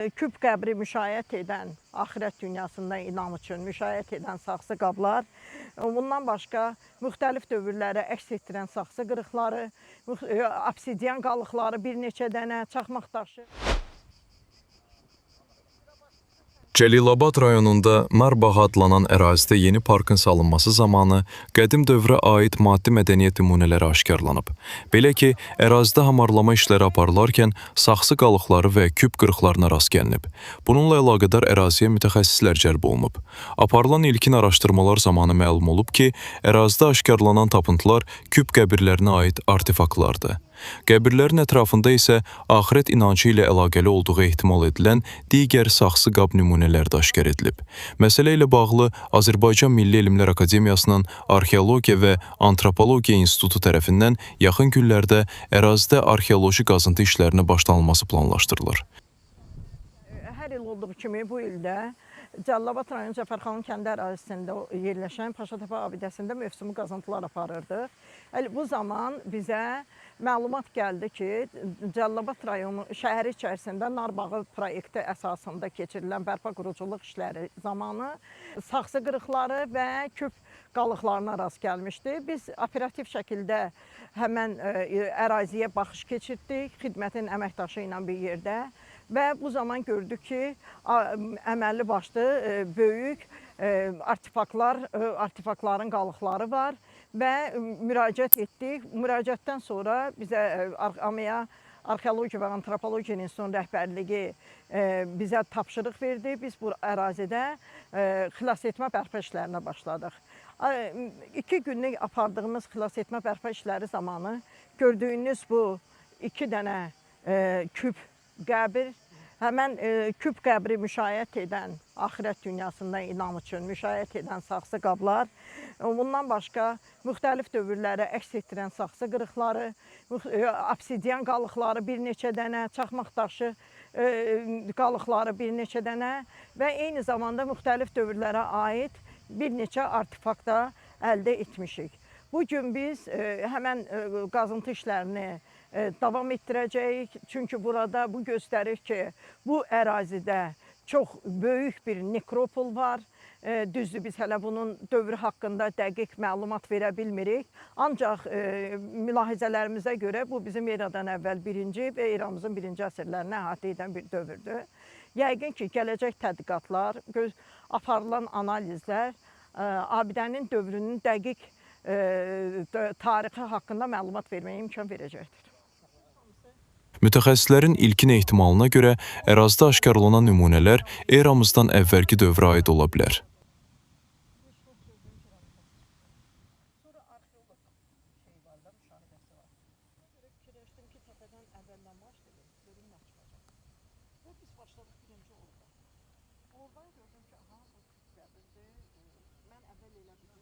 Küp qəbri müşayiət edən, axirət dünyasında inam üçün müşayiət edən saxsı qablar, bundan başqa müxtəlif dövrlərə əks etdirən saxsı qırıqları, obsidian qalıqları bir neçə dənə, çaxmaq daşı. Cəlilabad rayonunda Narbağı adlanan ərazidə yeni parkın salınması zamanı qədim dövrə aid maddi mədəniyyət nümunələri aşkarlanıb. Belə ki, ərazidə hamarlama işləri aparılarkən saxsı qalıqları və küp qırıqlarına rast gəlinib. Bununla əlaqədar əraziyə mütəxəssislər cəlb olunub. Aparılan ilkin araşdırmalar zamanı məlum olub ki, ərazidə aşkarlanan tapıntılar küp qəbirlərinə aid artefaktlardır. Qəbirlərin ətrafında isə axirət inancı ilə əlaqəli olduğu ehtimal edilən digər saxsı qab nümunələri də aşkar edilib. Məsələ ilə bağlı Azərbaycan Milli Elmlər Akademiyasının Arxeologiya və Antropologiya İnstitutu tərəfindən yaxın günlərdə ərazidə arxeoloji qazıntı işlərinə başlanılması planlaşdırılır. Hər il olduğu kimi bu ildə Cəlilabad rayon Cəfərxanın kəndi ərazisində yerləşən Paşatepe abidəsində mövsümi qazıntılar aparırdıq. Bu zaman bizə məlumat gəldi ki, Cəlilabad rayonu şəhəri içərisində Narbağı proyekti əsasında keçirilən bərpa quruculuq işləri zamanı saxsı qırıqları və küp qalıqlarına rast gəlmişdi. Biz operativ şəkildə həmən əraziyə baxış keçirdik, xidmətin əməkdaşı ilə bir yerdə. Və bu zaman gördük ki, əməlli başlı böyük artefaktların qalıqları var və müraciət etdik. Müraciətdən sonra bizə Arxeologiya və Antropologiya İnstitutunun rəhbərliyi bizə tapşırıq verdi. Biz bu ərazidə xilasetmə bərpa işlərinə başladıq. 2 günlük apardığımız xilasetmə bərpa işləri zamanı gördüyünüz bu 2 dənə küp qəbir, həmən küp qəbri müşayiət edən, axirət dünyasında inam üçün müşayiət edən saxsı qablar, bundan başqa müxtəlif dövrlərə əks etdirən saxsı qırıqları, obsidian qalıqları bir neçə dənə, çaxmaq daşı qalıqları bir neçə dənə və eyni zamanda müxtəlif dövrlərə aid bir neçə artefakta əldə etmişik. Bugün biz həmən qazıntı işlərini davam etdirəcəyik. Çünki burada bu göstərir ki, bu ərazidə çox böyük bir nekropol var. Düzdür, biz hələ bunun dövrü haqqında dəqiq məlumat verə bilmirik. Ancaq mülahizələrimizə görə bu bizim eradan əvvəl 1-ci və eramızın 1-ci əsrlərini əhatə edən bir dövrdür. Yəqin ki, gələcək tədqiqatlar, aparılan analizlər abidənin dövrünün dəqiq tarixi haqqında məlumat verməyə imkan verəcəkdir. Mütəxəssislərin ilkin ehtimalına görə ərazidə aşkarlanan nümunələr eramızdan əvvəlki dövrə aid ola bilər. Oradan gördüm ki, aha, bu qəbirdir. Mən əvvəl elə bildim.